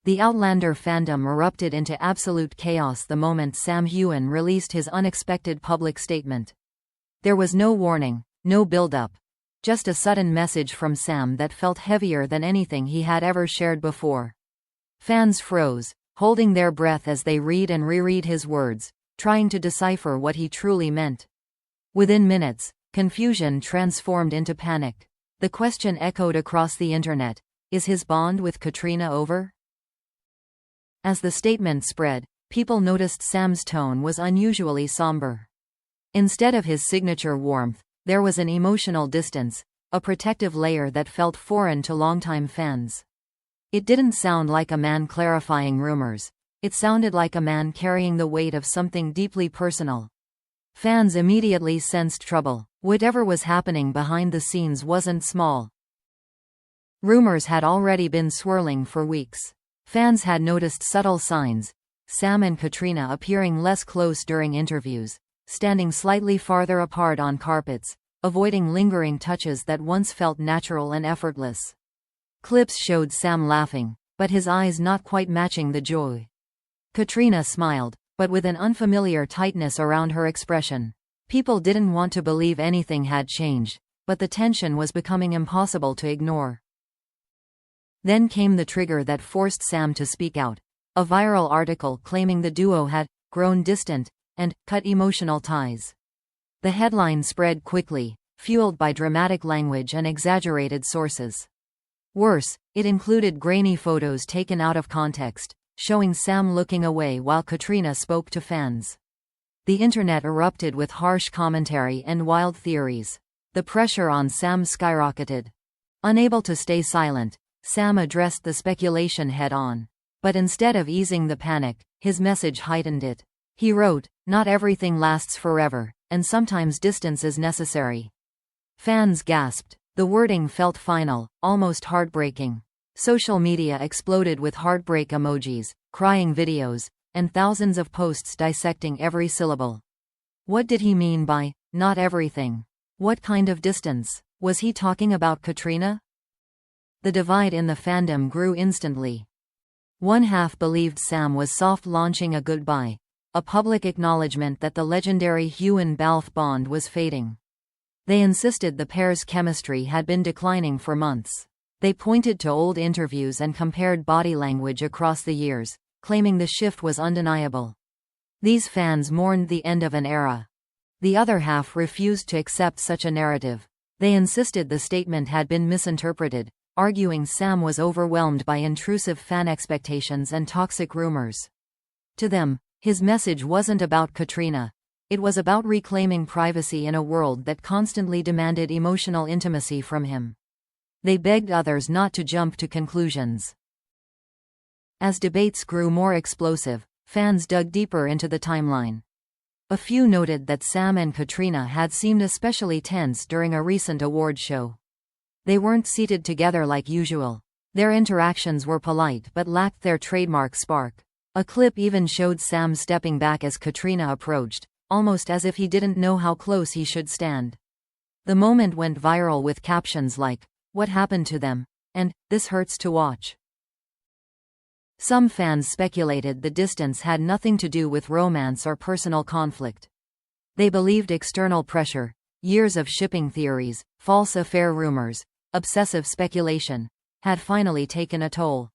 The Outlander fandom erupted into absolute chaos the moment Sam Heughan released his unexpected public statement. There was no warning, no build-up. Just a sudden message from Sam that felt heavier than anything he had ever shared before. Fans froze, holding their breath as they read and reread his words, trying to decipher what he truly meant. Within minutes, confusion transformed into panic. The question echoed across the internet: is his bond with Caitriona over? As the statement spread, people noticed Sam's tone was unusually somber. Instead of his signature warmth, there was an emotional distance, a protective layer that felt foreign to longtime fans. It didn't sound like a man clarifying rumors. It sounded like a man carrying the weight of something deeply personal. Fans immediately sensed trouble. Whatever was happening behind the scenes wasn't small. Rumors had already been swirling for weeks. Fans had noticed subtle signs: Sam and Caitriona appearing less close during interviews, standing slightly farther apart on carpets, avoiding lingering touches that once felt natural and effortless. Clips showed Sam laughing, but his eyes not quite matching the joy. Caitriona smiled, but with an unfamiliar tightness around her expression. People didn't want to believe anything had changed, but the tension was becoming impossible to ignore. Then came the trigger that forced Sam to speak out: a viral article claiming the duo had grown distant and cut emotional ties. The headline spread quickly, fueled by dramatic language and exaggerated sources. Worse, it included grainy photos taken out of context, showing Sam looking away while Caitriona spoke to fans. The internet erupted with harsh commentary and wild theories. The pressure on Sam skyrocketed. Unable to stay silent, Sam addressed the speculation head-on. But instead of easing the panic, his message heightened it. He wrote, "Not everything lasts forever, and sometimes distance is necessary." Fans gasped. The wording felt final, almost heartbreaking. Social media exploded with heartbreak emojis, crying videos, and thousands of posts dissecting every syllable. What did he mean by "not everything"? What kind of distance? Was he talking about Caitriona? The divide in the fandom grew instantly. One half believed Sam was soft-launching a goodbye, a public acknowledgement that the legendary Heughan-Balfe bond was fading. They insisted the pair's chemistry had been declining for months. They pointed to old interviews and compared body language across the years, claiming the shift was undeniable. These fans mourned the end of an era. The other half refused to accept such a narrative. They insisted the statement had been misinterpreted, arguing Sam was overwhelmed by intrusive fan expectations and toxic rumors. To them, his message wasn't about Caitriona. It was about reclaiming privacy in a world that constantly demanded emotional intimacy from him. They begged others not to jump to conclusions. As debates grew more explosive, fans dug deeper into the timeline. A few noted that Sam and Caitriona had seemed especially tense during a recent award show. They weren't seated together like usual. Their interactions were polite but lacked their trademark spark. A clip even showed Sam stepping back as Caitriona approached, almost as if he didn't know how close he should stand. The moment went viral with captions like, "What happened to them?" and "This hurts to watch." Some fans speculated the distance had nothing to do with romance or personal conflict. They believed external pressure, years of shipping theories, false affair rumors, obsessive speculation, had finally taken a toll.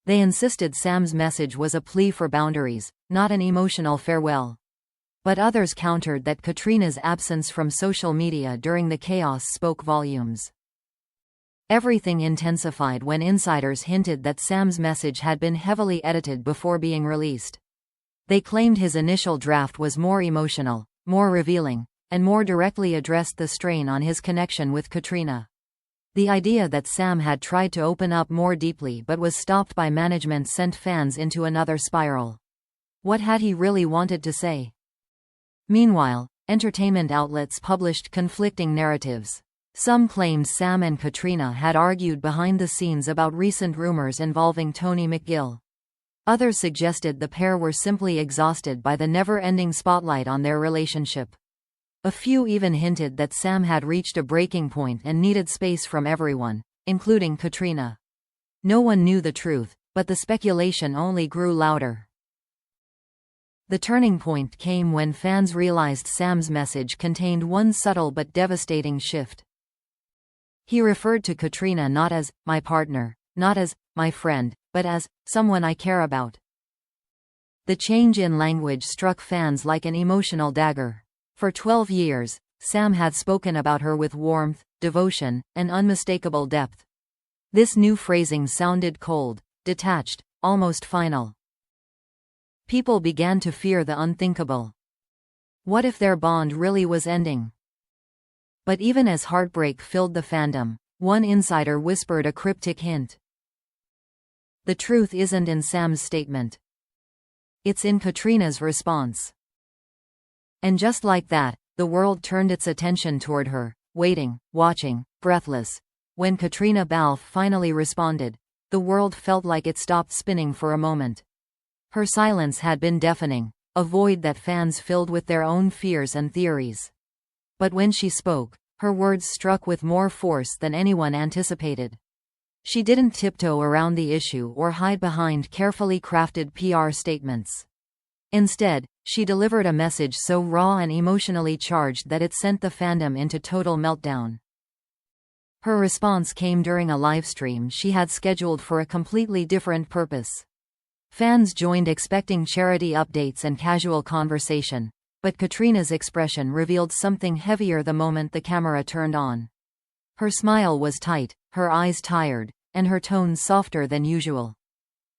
They insisted Sam's message was a plea for boundaries, not an emotional farewell. But others countered that Caitriona's absence from social media during the chaos spoke volumes. Everything intensified when insiders hinted that Sam's message had been heavily edited before being released. They claimed his initial draft was more emotional, more revealing, and more directly addressed the strain on his connection with Caitriona. The idea that Sam had tried to open up more deeply but was stopped by management sent fans into another spiral. What had he really wanted to say? Meanwhile, entertainment outlets published conflicting narratives. Some claimed Sam and Caitriona had argued behind the scenes about recent rumors involving Tony McGill. Others suggested the pair were simply exhausted by the never-ending spotlight on their relationship. A few even hinted that Sam had reached a breaking point and needed space from everyone, including Caitriona. No one knew the truth, But the speculation only grew louder. The turning point came when fans realized Sam's message contained one subtle but devastating shift. He referred to Caitriona not as my partner, not as my friend, but as someone I care about. The change in language struck fans like an emotional dagger. For 12 years, Sam had spoken about her with warmth, devotion, and unmistakable depth. This new phrasing sounded cold, detached, almost final. People began to fear the unthinkable. What if their bond really was ending? But even as heartbreak filled the fandom, one insider whispered a cryptic hint. The truth isn't in Sam's statement. It's in Caitriona's response. And just like that, the world turned its attention toward her, waiting, watching, breathless. When Caitriona Balfe finally responded, the world felt like it stopped spinning for a moment. Her silence had been deafening, a void that fans filled with their own fears and theories. But when she spoke, her words struck with more force than anyone anticipated. She didn't tiptoe around the issue or hide behind carefully crafted PR statements. Instead, she delivered a message so raw and emotionally charged that it sent the fandom into total meltdown. Her response came during a livestream she had scheduled for a completely different purpose. Fans joined expecting charity updates and casual conversation, but Caitriona's expression revealed something heavier the moment the camera turned on. Her smile was tight, her eyes tired, and her tone softer than usual.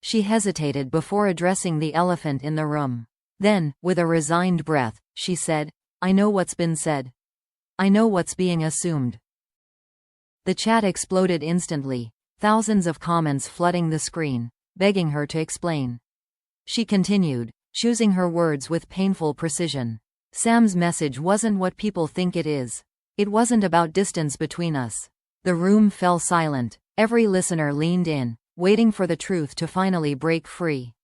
She hesitated before addressing the elephant in the room. Then, with a resigned breath, she said, "I know what's been said. I know what's being assumed." The chat exploded instantly, thousands of comments flooding the screen, begging her to explain. She continued, choosing her words with painful precision. Sam's message wasn't what people think it is. It wasn't about distance between us. The room fell silent. Every listener leaned in, waiting for the truth to finally break free.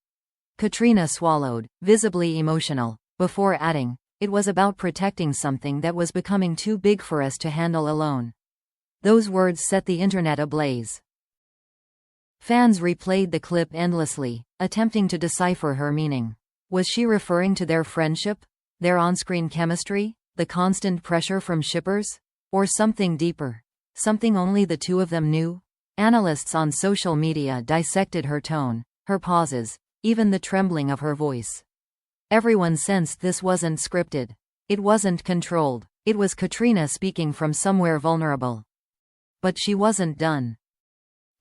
Caitriona swallowed, visibly emotional, before adding, "It was about protecting something that was becoming too big for us to handle alone." Those words set the internet ablaze. Fans replayed the clip endlessly, attempting to decipher her meaning. Was she referring to their friendship? Their on-screen chemistry? The constant pressure from shippers? Or something deeper? Something only the two of them knew? Analysts on social media dissected her tone, her pauses, even the trembling of her voice. Everyone sensed this wasn't scripted. It wasn't controlled. It was Caitriona speaking from somewhere vulnerable. But she wasn't done.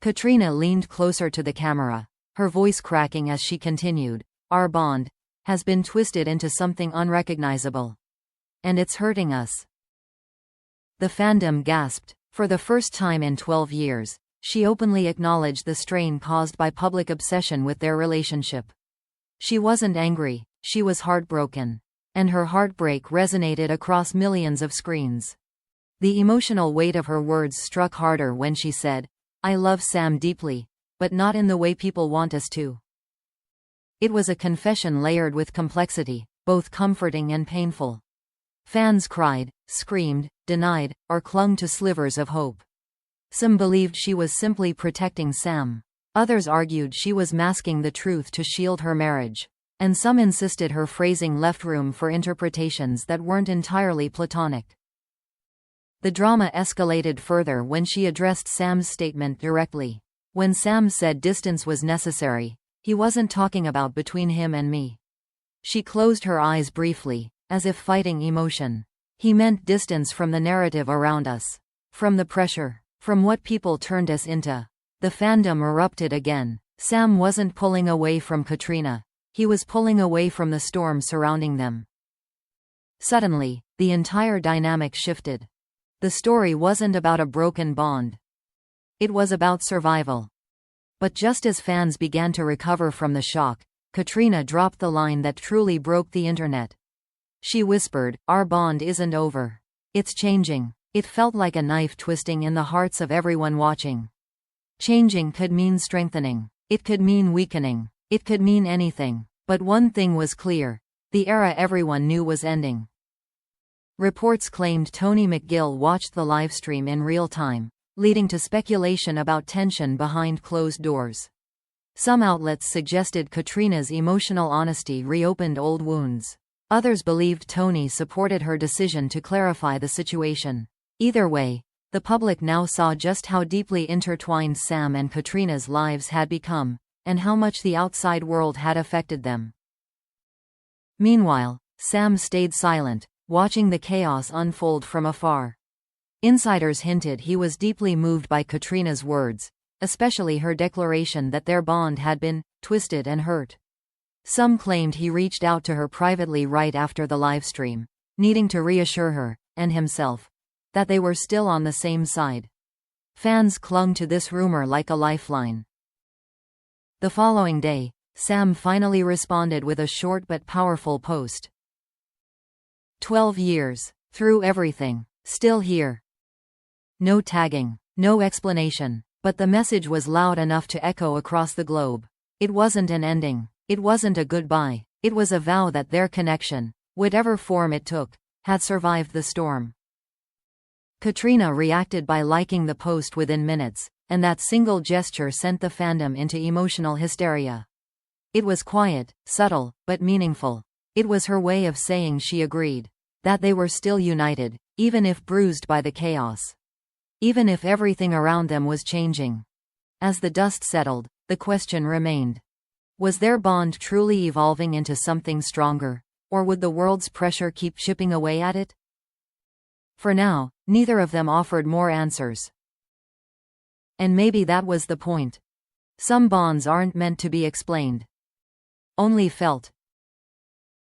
Caitriona leaned closer to the camera, her voice cracking as she continued, "Our bond has been twisted into something unrecognizable. And it's hurting us." The fandom gasped. For the first time in 12 years, she openly acknowledged the strain caused by public obsession with their relationship. She wasn't angry, she was heartbroken. And her heartbreak resonated across millions of screens. The emotional weight of her words struck harder when she said, "I love Sam deeply, but not in the way people want us to." It was a confession layered with complexity, both comforting and painful. Fans cried, screamed, denied, or clung to slivers of hope. Some believed she was simply protecting Sam. Others argued she was masking the truth to shield her marriage. And some insisted her phrasing left room for interpretations that weren't entirely platonic. The drama escalated further when she addressed Sam's statement directly. When Sam said distance was necessary, he wasn't talking about between him and me. She closed her eyes briefly, as if fighting emotion. He meant distance from the narrative around us. From the pressure. From what people turned us into. The fandom erupted again. Sam wasn't pulling away from Caitriona. He was pulling away from the storm surrounding them. Suddenly, the entire dynamic shifted. The story wasn't about a broken bond. It was about survival. But just as fans began to recover from the shock, Caitriona dropped the line that truly broke the internet. She whispered, "Our bond isn't over. It's changing." It felt like a knife twisting in the hearts of everyone watching. Changing could mean strengthening. It could mean weakening. It could mean anything. But one thing was clear. The era everyone knew was ending. Reports claimed Tony McGill watched the livestream in real time, leading to speculation about tension behind closed doors. Some outlets suggested Caitriona's emotional honesty reopened old wounds. Others believed Tony supported her decision to clarify the situation. Either way, the public now saw just how deeply intertwined Sam and Caitriona's lives had become, and how much the outside world had affected them. Meanwhile, Sam stayed silent, watching the chaos unfold from afar. Insiders hinted he was deeply moved by Caitriona's words, especially her declaration that their bond had been twisted and hurt. Some claimed he reached out to her privately right after the livestream, needing to reassure her, and himself, that they were still on the same side. Fans clung to this rumor like a lifeline. The following day, Sam finally responded with a short but powerful post. 12 years. Through everything. Still here. No tagging. No explanation. But the message was loud enough to echo across the globe. It wasn't an ending. It wasn't a goodbye. It was a vow that their connection, whatever form it took, had survived the storm. Caitriona reacted by liking the post within minutes, and that single gesture sent the fandom into emotional hysteria. It was quiet, subtle, but meaningful. It was her way of saying she agreed. That they were still united, even if bruised by the chaos. Even if everything around them was changing. As the dust settled, the question remained. Was their bond truly evolving into something stronger, or would the world's pressure keep chipping away at it? For now, neither of them offered more answers. And maybe that was the point. Some bonds aren't meant to be explained. Only felt.